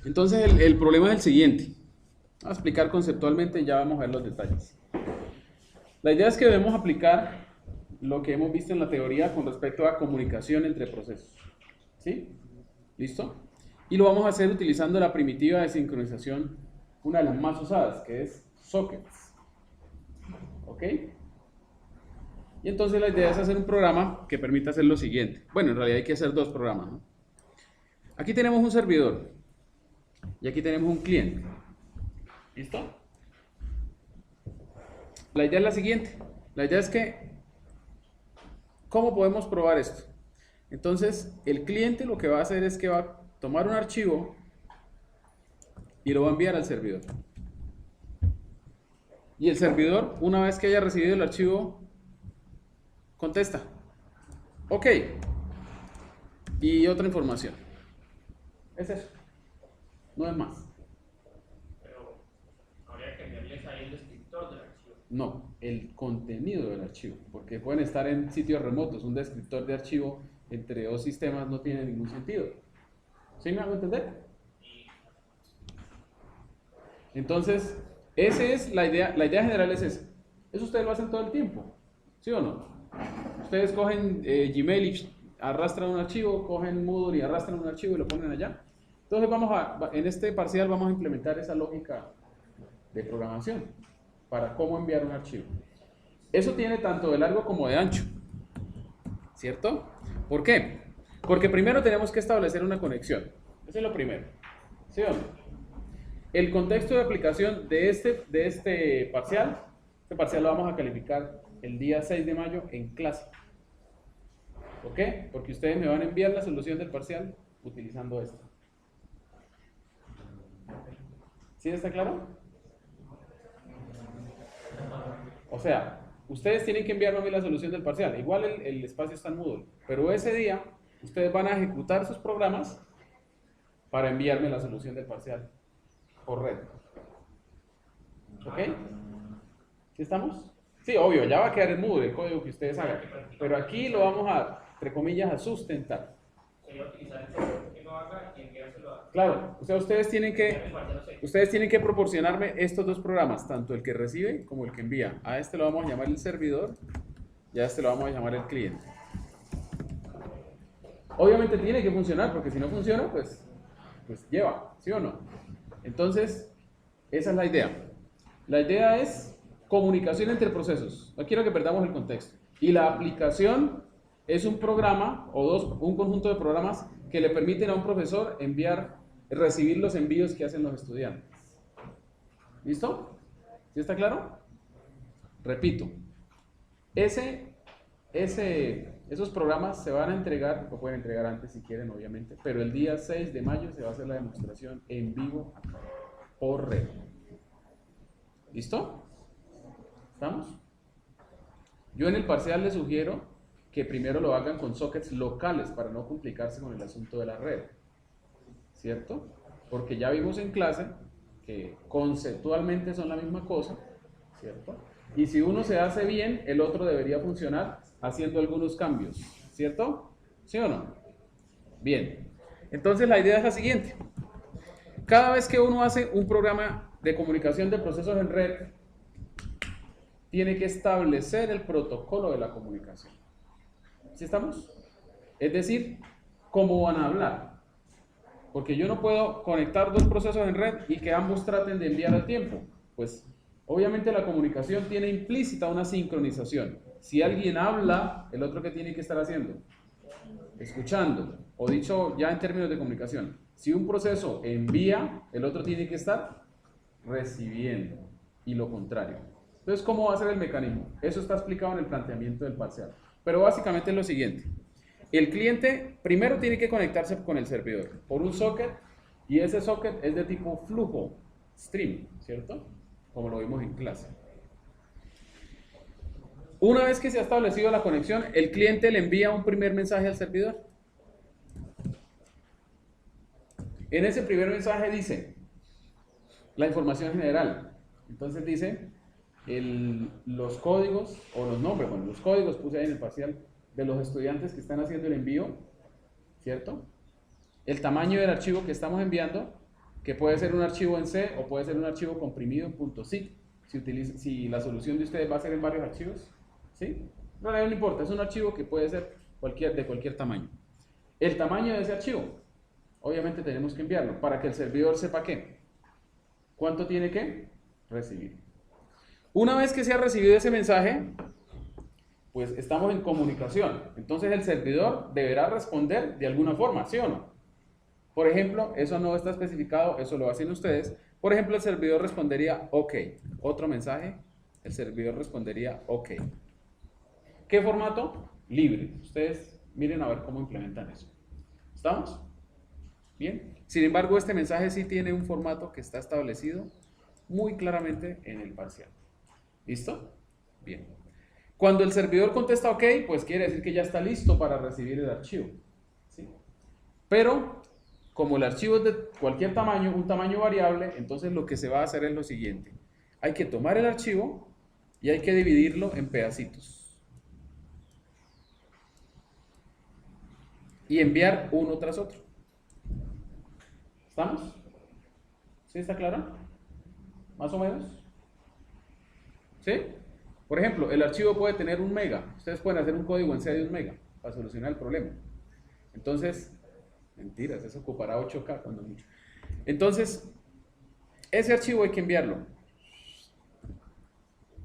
Entonces el problema es el siguiente. Voy a explicar conceptualmente y ya vamos a ver los detalles. La idea es que debemos aplicar lo que hemos visto en la teoría con respecto a comunicación entre procesos. ¿Sí? ¿Listo? Y lo vamos a hacer utilizando la primitiva de sincronización, una de las más usadas, que es sockets. ¿Ok? Y entonces la idea es hacer un programa que permita hacer lo siguiente. Bueno, en realidad hay que hacer dos programas, ¿no? Aquí tenemos un servidor y aquí tenemos un cliente. ¿Listo? La idea es la siguiente. La idea es que, ¿cómo podemos probar esto? Entonces, el cliente lo que va a hacer es que va a tomar un archivo y lo va a enviar al servidor. Y el servidor, una vez que haya recibido el archivo, contesta. Ok. Y otra información. Es eso. No es más. Pero habría que enviarles ahí el descriptor del archivo. No, el contenido del archivo. Porque pueden estar en sitios remotos. Un descriptor de archivo entre dos sistemas no tiene ningún sentido. ¿Sí me hago entender? Entonces, esa es la idea. La idea general es esa. Eso ustedes lo hacen todo el tiempo. ¿Sí o no? Ustedes cogen Gmail y arrastran un archivo, cogen Moodle y arrastran un archivo y lo ponen allá. Entonces en este parcial vamos a implementar esa lógica de programación para cómo enviar un archivo. Eso tiene tanto de largo como de ancho, ¿cierto? ¿Por qué? Porque primero tenemos que establecer una conexión. Eso es lo primero, ¿sí o no? El contexto de aplicación de este parcial lo vamos a calificar el día 6 de mayo en clase. ¿Ok? Porque ustedes me van a enviar la solución del parcial utilizando esto. ¿Sí está claro? O sea, ustedes tienen que enviarme a mí la solución del parcial. Igual el espacio está en Moodle. Pero ese día, ustedes van a ejecutar sus programas para enviarme la solución del parcial por red. ¿Ok? ¿Sí estamos? Sí, obvio, ya va a quedar en Moodle el código que ustedes hagan. Pero aquí lo vamos a, entre comillas, a sustentar. Sería utilizar el servidor que no haga y enviárselo a... Claro, o sea, ustedes tienen que proporcionarme estos dos programas, tanto el que recibe como el que envía. A este lo vamos a llamar el servidor y a este lo vamos a llamar el cliente. Obviamente tiene que funcionar, porque si no funciona, pues lleva, ¿sí o no? Entonces, esa es la idea. La idea es comunicación entre procesos. No quiero que perdamos el contexto. Y la aplicación es un programa un conjunto de programas que le permiten a un profesor recibir los envíos que hacen los estudiantes. ¿Listo? ¿Sí está claro? Repito, esos programas se van a entregar, lo pueden entregar antes si quieren, obviamente, pero el día 6 de mayo se va a hacer la demostración en vivo por red. ¿Listo? ¿Estamos? Yo en el parcial les sugiero que primero lo hagan con sockets locales para no complicarse con el asunto de la red. ¿Cierto? Porque ya vimos en clase que conceptualmente son la misma cosa, ¿cierto? Y si uno se hace bien, el otro debería funcionar haciendo algunos cambios, ¿cierto? ¿Sí o no? Bien. Entonces la idea es la siguiente. Cada vez que uno hace un programa de comunicación de procesos en red, tiene que establecer el protocolo de la comunicación. ¿Sí estamos? Es decir, cómo van a hablar. Porque yo no puedo conectar dos procesos en red y que ambos traten de enviar al tiempo. Pues obviamente la comunicación tiene implícita una sincronización. Si alguien habla, el otro ¿qué tiene que estar haciendo? Escuchando. O dicho ya en términos de comunicación, si un proceso envía, el otro tiene que estar recibiendo. Y lo contrario. Entonces, ¿cómo va a ser el mecanismo? Eso está explicado en el planteamiento del parcial. Pero básicamente es lo siguiente. El cliente primero tiene que conectarse con el servidor por un socket, y ese socket es de tipo flujo, stream, ¿cierto? Como lo vimos en clase. Una vez que se ha establecido la conexión, el cliente le envía un primer mensaje al servidor. En ese primer mensaje dice la información general. Entonces dice los códigos o los nombres, bueno, los códigos puse ahí en el parcial de los estudiantes que están haciendo el envío, ¿cierto? El tamaño del archivo que estamos enviando que puede ser un archivo en C o puede ser un archivo comprimido en .zip, si la solución de ustedes va a ser en varios archivos, ¿sí? No importa, es un archivo que puede ser de cualquier tamaño. El tamaño de ese archivo, obviamente tenemos que enviarlo para que el servidor sepa qué, cuánto tiene que recibir. Una vez que se ha recibido ese mensaje, pues estamos en comunicación. Entonces el servidor deberá responder de alguna forma, ¿sí o no? Por ejemplo, eso no está especificado, eso lo hacen ustedes. Por ejemplo, el servidor respondería OK. Otro mensaje, el servidor respondería OK. ¿Qué formato? Libre. Ustedes miren a ver cómo implementan eso. ¿Estamos? Bien. Sin embargo, este mensaje sí tiene un formato que está establecido muy claramente en el parcial. ¿Listo? Bien. Cuando el servidor contesta OK, pues quiere decir que ya está listo para recibir el archivo. ¿Sí? Pero, como el archivo es de cualquier tamaño, un tamaño variable, entonces lo que se va a hacer es lo siguiente. Hay que tomar el archivo y hay que dividirlo en pedacitos. Y enviar uno tras otro. ¿Estamos? ¿Sí está claro? ¿Más o menos? ¿Sí? Por ejemplo, el archivo puede tener 1 mega. Ustedes pueden hacer un código en C de 1 mega para solucionar el problema. Entonces, mentiras, eso ocupará 8K cuando mucho. Entonces, ese archivo hay que enviarlo.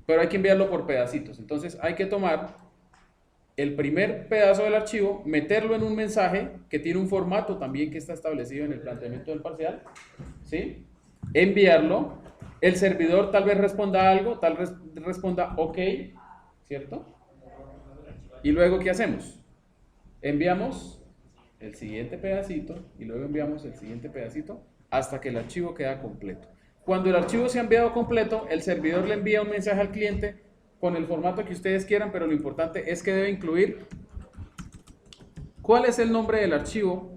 Pero hay que enviarlo por pedacitos. Entonces, hay que tomar el primer pedazo del archivo, meterlo en un mensaje que tiene un formato también que está establecido en el planteamiento del parcial, ¿sí? Enviarlo, el servidor tal vez responda algo, tal vez responda OK, ¿cierto? Y luego, ¿qué hacemos? Enviamos el siguiente pedacito y luego enviamos el siguiente pedacito hasta que el archivo queda completo. Cuando el archivo se ha enviado completo, el servidor le envía un mensaje al cliente con el formato que ustedes quieran, pero lo importante es que debe incluir cuál es el nombre del archivo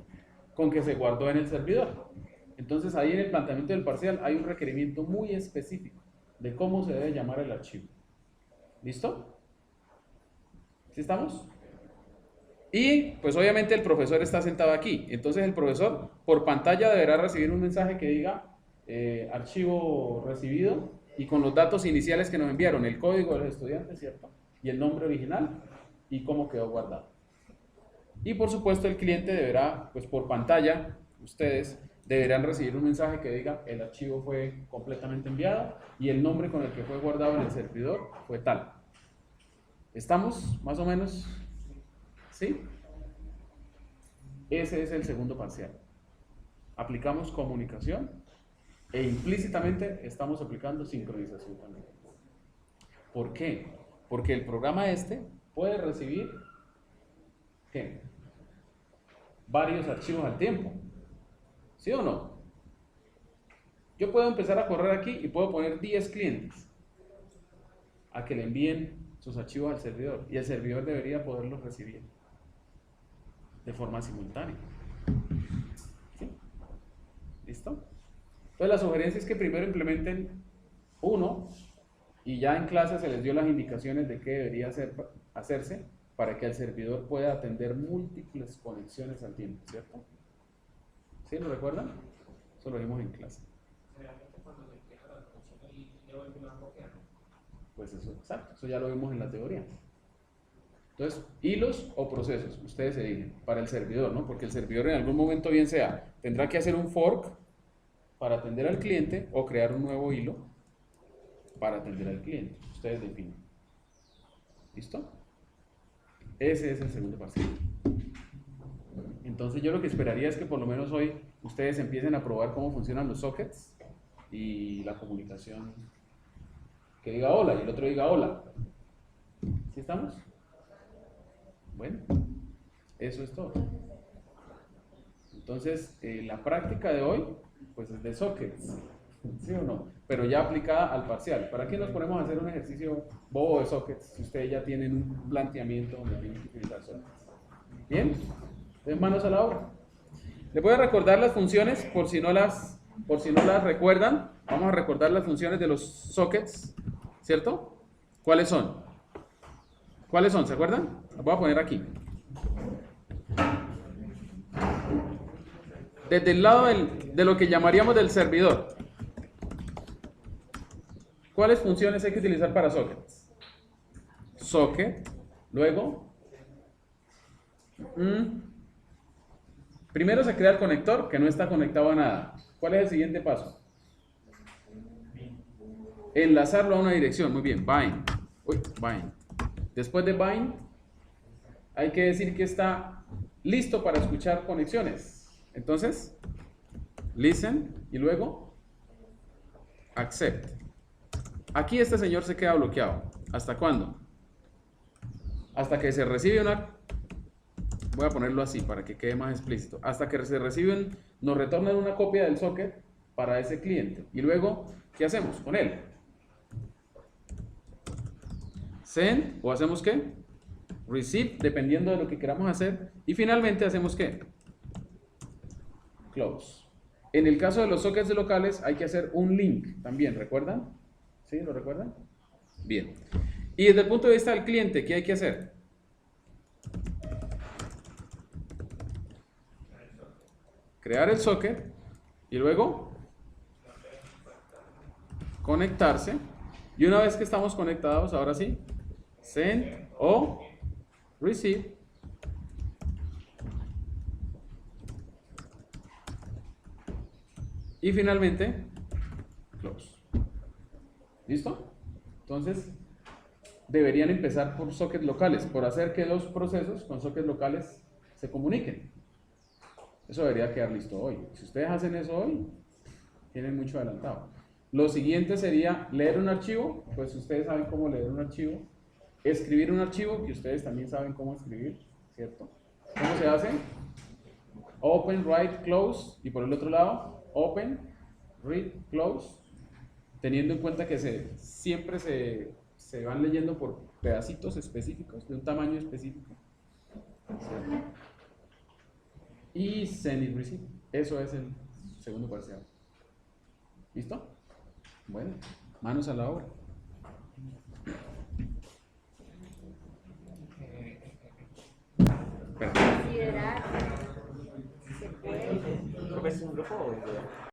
con que se guardó en el servidor. Entonces ahí en el planteamiento del parcial hay un requerimiento muy específico de cómo se debe llamar el archivo. ¿Listo? ¿Sí estamos? Y pues obviamente el profesor está sentado aquí, entonces el profesor por pantalla deberá recibir un mensaje que diga archivo recibido y con los datos iniciales que nos enviaron, el código de los estudiantes, ¿cierto? Y el nombre original y cómo quedó guardado. Y por supuesto el cliente deberá, pues por pantalla, ustedes deberán recibir un mensaje que diga el archivo fue completamente enviado y el nombre con el que fue guardado en el servidor fue tal. ¿Estamos más o menos? ¿Sí? Ese es el segundo parcial. Aplicamos comunicación e implícitamente estamos aplicando sincronización también. ¿Por qué? Porque el programa puede recibir ¿qué? Varios archivos al tiempo. ¿Sí o no? Yo puedo empezar a correr aquí y puedo poner 10 clientes a que le envíen sus archivos al servidor y el servidor debería poderlos recibir de forma simultánea. ¿Sí? ¿Listo? Entonces la sugerencia es que primero implementen uno y ya en clase se les dio las indicaciones de qué debería hacerse para que el servidor pueda atender múltiples conexiones al tiempo, ¿cierto? ¿Sí? ¿Lo recuerdan? Eso lo vimos en clase. Realmente cuando se empieza la conexión y debo una copia, ¿no? Pues eso, exacto, eso ya lo vimos en la teoría. Entonces, hilos o procesos, ustedes eligen para el servidor, ¿no? Porque el servidor en algún momento, bien sea, tendrá que hacer un fork para atender al cliente o crear un nuevo hilo para atender al cliente. Ustedes definen. ¿Listo? Ese es el segundo parcial. Entonces yo lo que esperaría es que por lo menos hoy ustedes empiecen a probar cómo funcionan los sockets y la comunicación que diga hola y el otro diga hola. ¿Sí estamos? Bueno, eso es todo. Entonces, la práctica de hoy, pues es de sockets, ¿sí o no? Pero ya aplicada al parcial. ¿Para qué nos ponemos a hacer un ejercicio bobo de sockets si ustedes ya tienen un planteamiento donde tienen que utilizar sockets? ¿Bien? Entonces, manos a la obra. Les voy a recordar las funciones por si no las recuerdan. Vamos a recordar las funciones de los sockets, ¿cierto? ¿Cuáles son? ¿Cuáles son? ¿Se acuerdan? Las voy a poner aquí. desde el lado de lo que llamaríamos del servidor, ¿cuáles funciones hay que utilizar para sockets? Socket, luego, primero se crea el conector que no está conectado a nada. ¿Cuál es el siguiente paso? Enlazarlo a una dirección. Muy bien, bind. Bind. Después de bind, hay que decir que está listo para escuchar conexiones. Entonces, listen y luego accept. Aquí este señor se queda bloqueado. ¿Hasta cuándo? Hasta que se recibe una... Voy a ponerlo así para que quede más explícito. Hasta que se reciben, nos retornan una copia del socket para ese cliente. Y luego, ¿qué hacemos con él? Send, o hacemos ¿qué? Receive, dependiendo de lo que queramos hacer. Y finalmente hacemos ¿qué? Close. En el caso de los sockets locales hay que hacer un link también, ¿recuerdan? ¿Sí? ¿Lo recuerdan? Bien. Y desde el punto de vista del cliente, ¿qué hay que hacer? Crear el socket y luego conectarse. Y una vez que estamos conectados, ahora sí, send o receive. Y finalmente, close. ¿Listo? Entonces, deberían empezar por sockets locales, por hacer que los procesos con sockets locales se comuniquen. Eso debería quedar listo hoy. Si ustedes hacen eso hoy, tienen mucho adelantado. Lo siguiente sería leer un archivo, pues ustedes saben cómo leer un archivo. Escribir un archivo, que ustedes también saben cómo escribir, ¿cierto? ¿Cómo se hace? Open, write, close, y por el otro lado, open, read, close, teniendo en cuenta que siempre se van leyendo por pedacitos específicos, de un tamaño específico. ¿Cierto? Y send y receive. Eso es el segundo parcial. ¿Listo? Bueno, manos a la obra. Considerar, se puede. ¿Profesor, un grupo o